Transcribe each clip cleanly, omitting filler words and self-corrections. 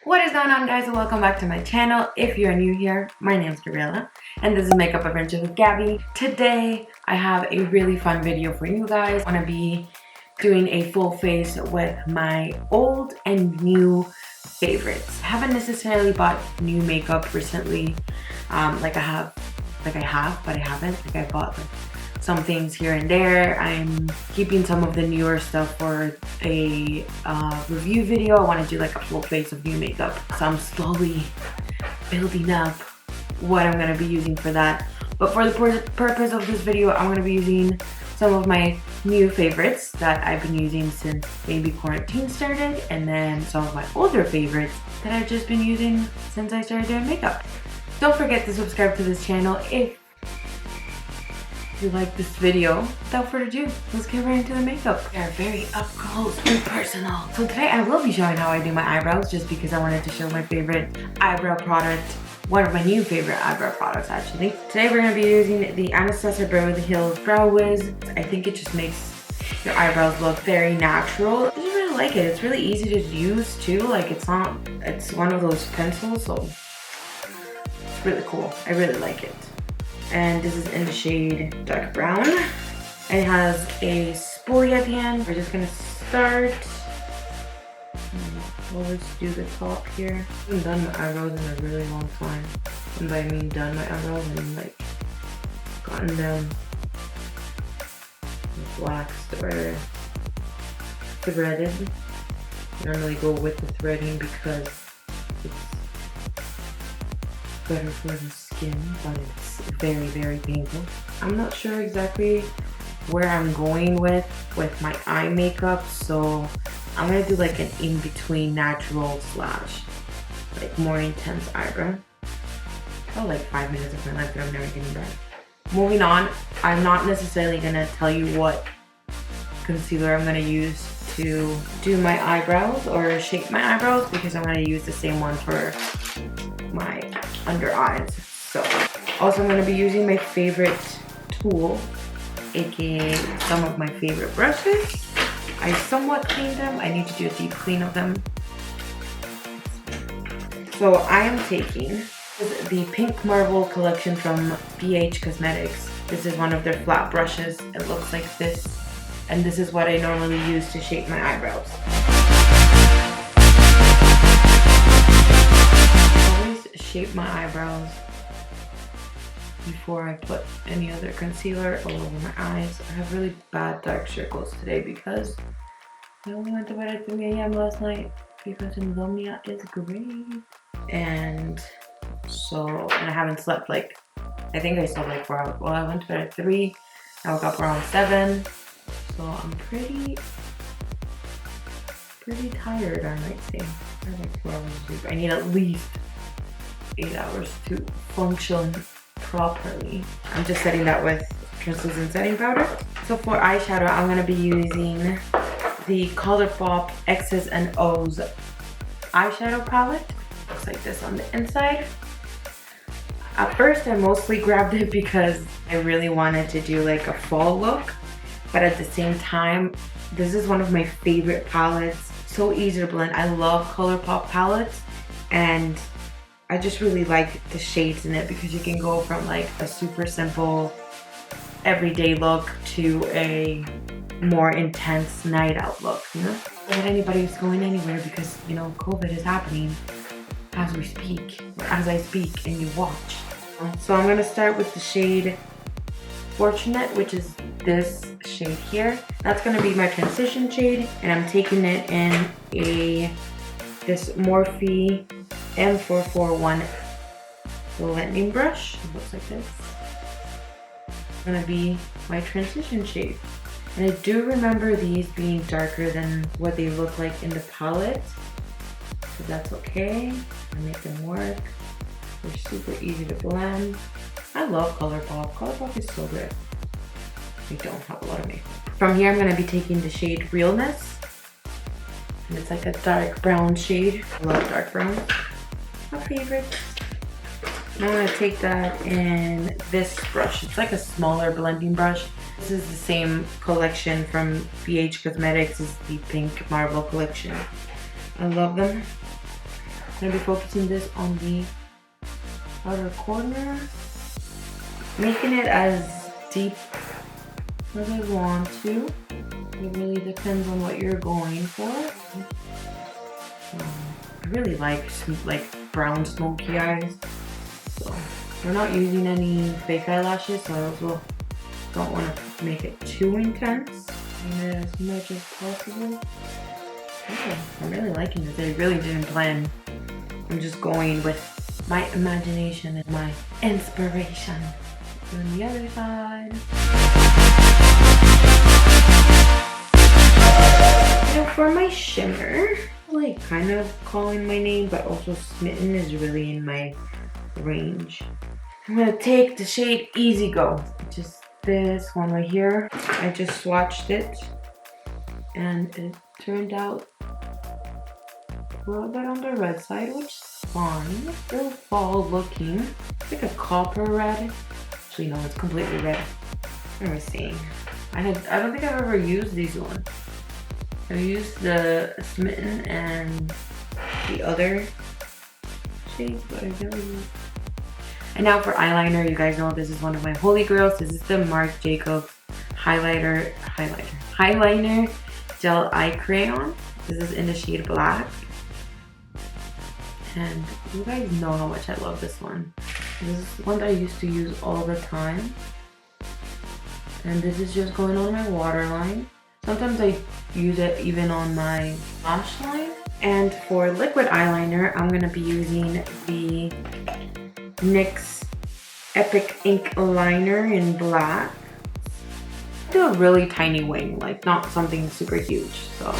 What is going on, guys, and welcome back to my channel. If you're new here, my name is Gabriella and this is Makeup Adventures with Gabby. Today I have a really fun video for you guys. I'm gonna be doing a full face with my old and new favorites. I haven't necessarily bought new makeup recently, but I haven't. I bought some things here and there. I'm keeping some of the newer stuff for a review video. I want to do like a full face of new makeup, so I'm slowly building up what I'm going to be using for that. But for the purpose of this video, I'm going to be using some of my new favorites that I've been using since maybe quarantine started, and then some of my older favorites that I've just been using since I started doing makeup. Don't forget to subscribe to this channel if you like this video. Without further ado, let's get right into the makeup. We are very up close and personal. So today I will be showing how I do my eyebrows, just because I wanted to show my favorite eyebrow product, one of my new favorite eyebrow products actually. Today we're going to be using the Anastasia Beverly Hills Brow Wiz. I think it just makes your eyebrows look very natural. I just really like it. It's really easy to use too. Like it's one of those pencils, so it's really cool. I really like it. And this is in the shade dark brown. It has a spoolie at the end. We're just gonna start. We'll just do the top here. I haven't done my eyebrows in a really long time. And by I mean done my eyebrows, I mean like gotten them waxed or threaded. I normally go with the threading because it's better for the skin, but it's very, very painful. I'm not sure exactly where I'm going with my eye makeup, so I'm gonna do like an in-between natural slash like more intense eyebrow. Oh, like 5 minutes of my life that I'm never getting back. Moving on, I'm not necessarily gonna tell you what concealer I'm gonna use to do my eyebrows or shape my eyebrows, because I'm gonna use the same one for my under eyes. So also I'm going to be using my favorite tool, aka some of my favorite brushes. I somewhat cleaned them. I need to do a deep clean of them. So I am taking the Pink Marble collection from BH Cosmetics. This is one of their flat brushes. It looks like this, and this is what I normally use to shape my eyebrows. Shape my eyebrows before I put any other concealer all over my eyes. I have really bad dark circles today because I only went to bed at 3 a.m. last night because insomnia is great. And I haven't slept, like, I think I slept like 4 hours. Well, I went to bed at 3, I woke up around 7, so I'm pretty tired on night stay. I have like 4 hours of sleep. I need at least 8 hours to function properly. I'm just setting that with translucent setting powder. So for eyeshadow, I'm going to be using the ColourPop X's and O's eyeshadow palette. Looks like this on the inside. At first, I mostly grabbed it because I really wanted to do like a fall look, but at the same time, this is one of my favorite palettes. So easy to blend. I love ColourPop palettes, and I just really like the shades in it because you can go from like a super simple everyday look to a more intense night out look, you know? Not anybody's going anywhere because, you know, COVID is happening as we speak, or as I speak and you watch. So I'm gonna start with the shade Fortunate, which is this shade here. That's gonna be my transition shade, and I'm taking it in this Morphe M441 blending brush. It looks like this. It's gonna be my transition shade. And I do remember these being darker than what they look like in the palette, so that's okay. I make them work. They're super easy to blend. I love ColourPop. ColourPop is so good. I don't have a lot of makeup. From here, I'm gonna be taking the shade Realness, and it's like a dark brown shade. I love dark browns. My favorite. And I'm gonna take that in this brush. It's like a smaller blending brush. This is the same collection from BH Cosmetics. It's the Pink Marble collection. I love them. I'm gonna be focusing this on the outer corner, making it as deep as I want to. It really depends on what you're going for. I really like brown smoky eyes, so we're not using any fake eyelashes, so I also don't want to make it too intense. And as much as possible. Okay, I'm really liking this. I really didn't plan. I'm just going with my imagination and my inspiration. On the other side. Now for my shimmer, like kind of calling my name, but also Smitten is really in my range. I'm gonna take the shade Easy Go, which is this one right here. I just swatched it and it turned out a little bit on the red side, which is fine. Still fall looking. It's like a copper red. Actually, no, it's completely red. Let me see. I don't think I've ever used these ones. I've used the Smitten and the other shades, but I really. And now for eyeliner, you guys know this is one of my holy grails. This is the Marc Jacobs Highlighter Gel Eye Crayon. This is in the shade Black. And you guys know how much I love this one. This is one that I used to use all the time. And this is just going on my waterline. Sometimes I use it even on my lash line. And for liquid eyeliner, I'm gonna be using the NYX Epic Ink Liner in black. Do a really tiny wing, like not something super huge, so.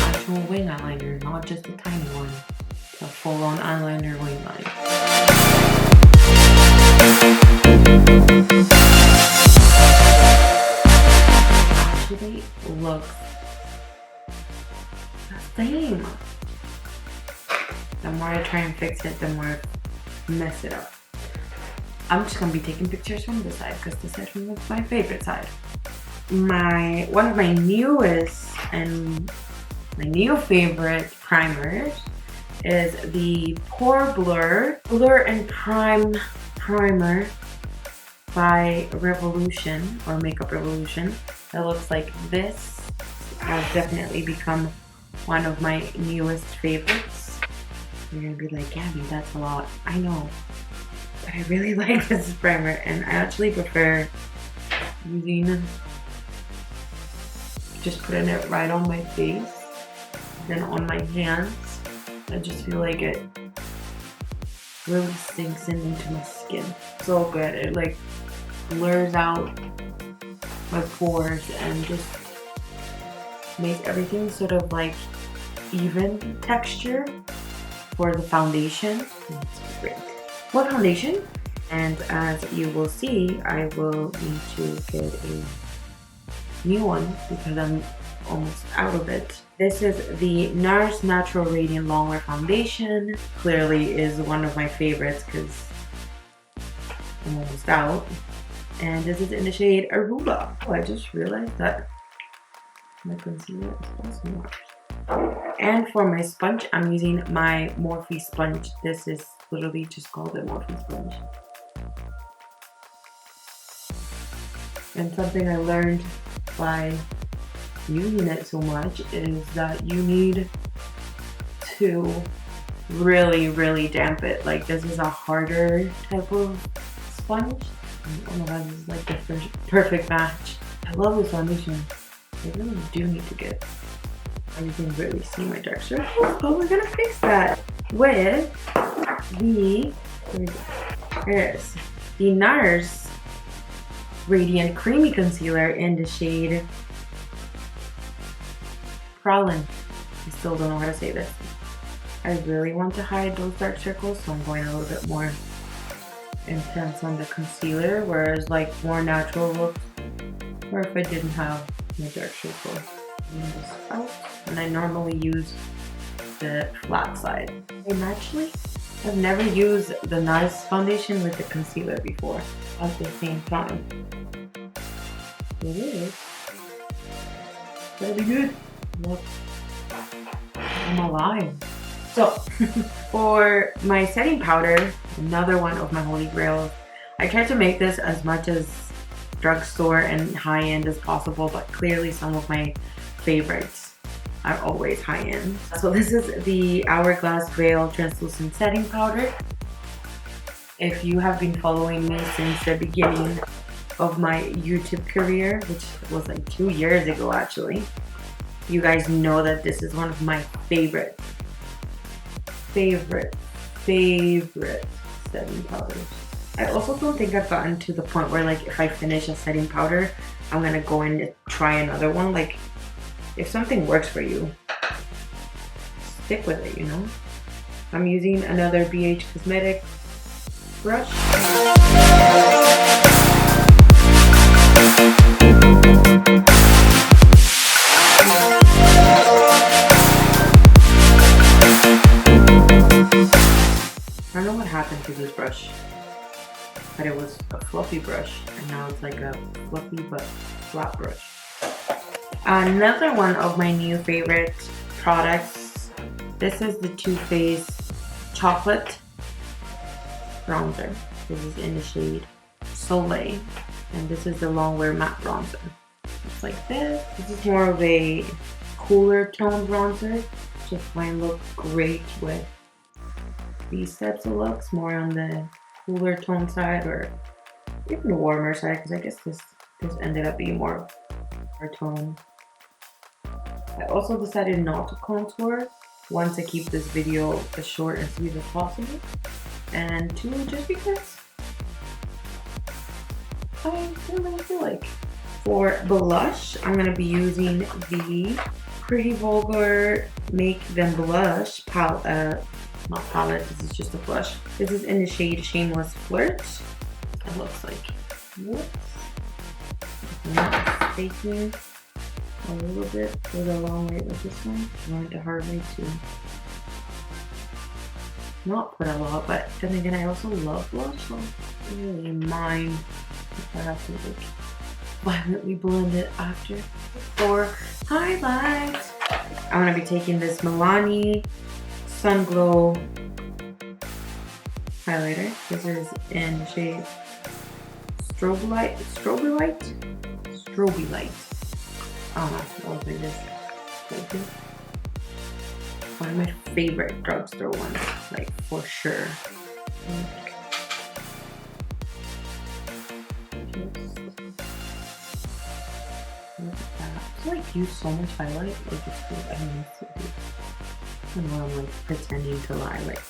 Actual wing eyeliner, not just a tiny one. A full-on eyeliner wing line. Actually looks the same. The more I try and fix it, the more I mess it up. I'm just gonna be taking pictures from this side because this side is my favorite side. One of my newest and my new favorite primers is the Pore Blur and Prime Primer by Revolution or Makeup Revolution. That looks like this. Has definitely become one of my newest favorites. You're gonna be like, Gabby, that's a lot. I know, but I really like this primer, and I actually prefer using just putting it right on my face, then on my hands. I just feel like it really sinks into my skin. So good. It like blurs out my pores and just makes everything sort of like even texture for the foundation. It's great. What foundation? And as you will see, I will need to get a new one because I'm almost out of it. This is the NARS Natural Radiant Longwear Foundation. Clearly is one of my favorites because I'm almost out. And this is in the shade Arugula. Oh, I just realized that my concealer is also NARS. And for my sponge, I'm using my Morphe sponge. This is literally just called a Morphe sponge. And something I learned by using it so much is that you need to really damp it. Like this is a harder type of sponge. Oh my god, this is like the perfect match. I love this foundation. I really do need to get. You can really see my dark circles, but we're gonna fix that with the NARS Radiant Creamy Concealer in the shade Pralin. I still don't know how to say this. I really want to hide those dark circles, so I'm going a little bit more intense on the concealer, whereas like more natural looks, or if I didn't have my dark circle. And I normally use the flat side. I've never used the NARS foundation with the concealer before at the same time. It is. That'll be good. Yep. I'm alive. So, for my setting powder, another one of my holy grails, I tried to make this as much as drugstore and high-end as possible, but clearly some of my favorites are always high-end. So this is the Hourglass Veil Translucent Setting Powder. If you have been following me since the beginning of my YouTube career, which was like 2 years ago actually, you guys know that this is one of my favorite setting powders. I also don't think I've gotten to the point where like if I finish a setting powder, I'm gonna go and try another one. Like if something works for you, stick with it, you know? I'm using another BH Cosmetics brush. I don't know what happened to this brush, but it was a fluffy brush and now it's like a fluffy but flat brush. Another one of my new favorite products, this is the Too Faced Chocolate Bronzer. This is in the shade Soleil, and this is the Long Wear Matte Bronzer. It's like this. This is more of a cooler tone bronzer. Just might look great with these types of looks, more on the cooler tone side or even the warmer side, because I guess this ended up being more our tone. I also decided not to contour. One, to keep this video as short and sweet as possible, and two, just because I don't really feel like. For blush, I'm going to be using the Pretty Vulgar Make Them Blush palette. Not palette, this is just a blush. This is in the shade Shameless Flirt. It looks like, whoops, I'm not mistaken, a little bit for the long way with this one. I want the hard way to not put a lot, but then again, I also love blush, so I don't really mind if I have to like violently blend it after. For highlights, I'm going to be taking this Milani Sun Glow highlighter. This is in the shade Strobe Light. I don't know, I'll do this. One of my favorite drugstore ones, like for sure. Look at that. I feel like use so much highlight, like it's good. I don't know, I don't know, I'm like pretending to lie, like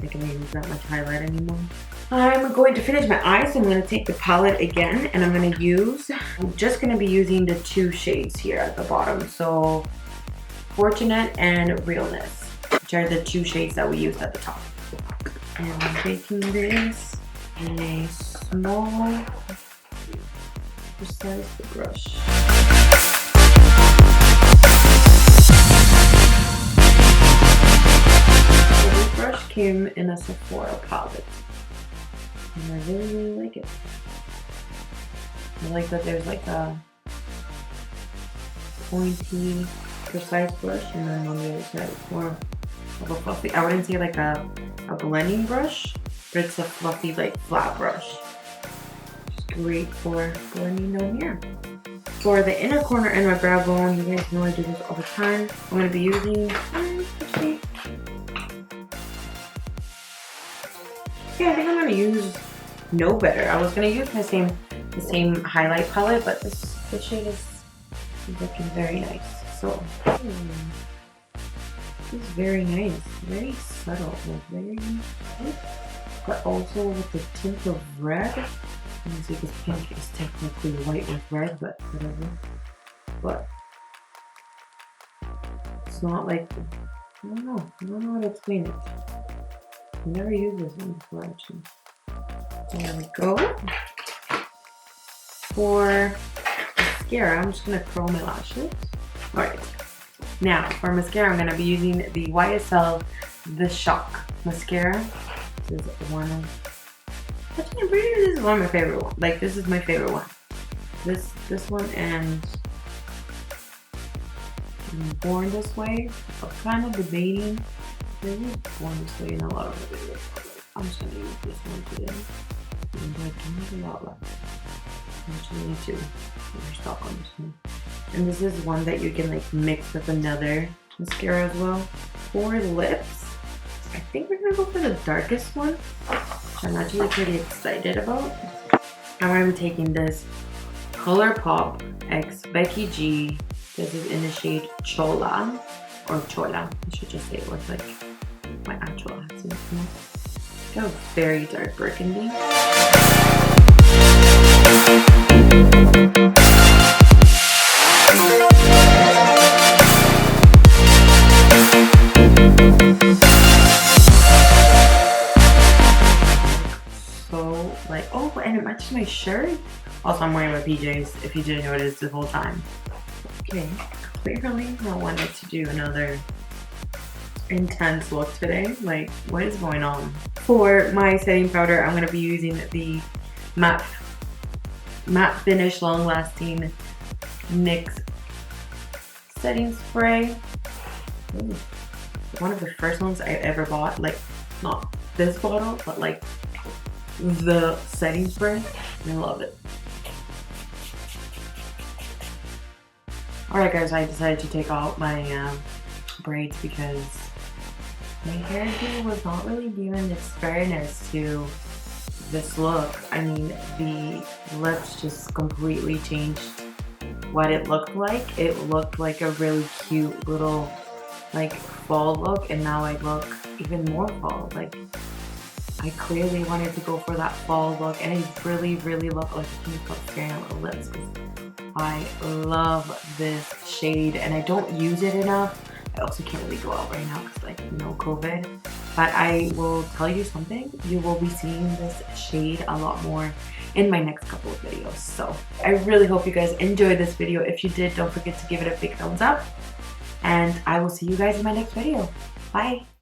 I don't use that much highlight anymore. I'm going to finish my eyes, so I'm going to take the palette again, and I'm just going to be using the two shades here at the bottom. So Fortunate and Realness, which are the two shades that we used at the top. And I'm taking this in a small, precise brush. So this brush came in a Sephora palette, and I really, really like it. I like that there's like a pointy, precise brush, and then on the other side it's more of a fluffy, I wouldn't say like a blending brush, but it's a fluffy, like flat brush. It's great for blending down here. For the inner corner and my brow bone, you guys know I do this all the time. I'm going to be using, yeah, I think I'm going to use Know Better. I was going to use the same highlight palette, but this shade is looking very nice. So, this is very nice, very subtle, like very nice, but also with the tint of red. You can see this pink is technically white with red, but whatever. But it's not like, I don't know how to explain it. I've never used this one before actually. There we go. For mascara, I'm just gonna curl my lashes. Alright, now for mascara, I'm gonna be using the YSL The Shock mascara. This is one of, actually, I'm pretty sure this is one of my favorite ones. Like, this is my favorite one. This one and Born This Way. I'm kind of debating. Maybe Born This Way in a lot of the videos. I'm just gonna use this one today. And I don't have a lot left. I actually need to restock on this one. And this is one that you can like mix with another mascara as well. For lips, I think we're gonna go for the darkest one, which I'm actually pretty excited about. And I'm taking this ColourPop X Becky G. This is in the shade Chola, or Chola. I should just say it with like my actual accent. It's got a very dark burgundy. So like, oh, and it matches my shirt. Also, I'm wearing my PJs, if you didn't notice the whole time. Okay, clearly I wanted to do another intense look today. Like, what is going on? For my setting powder, I'm going to be using the matte finish long lasting NYX setting spray. Ooh. One of the first ones I ever bought, like not this bottle, but like the setting spray. I love it. Alright guys, I decided to take out my braids because my hairdo was not really giving its fairness to this look. I mean, the lips just completely changed what it looked like. It looked like a really cute little like fall look, and now I look even more fall. Like, I clearly wanted to go for that fall look, and I really love, like, I can't stop staring at my lips because I love this shade and I don't use it enough. I also can't really go out right now because, like, you know, COVID. But I will tell you something, you will be seeing this shade a lot more in my next couple of videos. So I really hope you guys enjoyed this video. If you did, don't forget to give it a big thumbs up. And I will see you guys in my next video. Bye!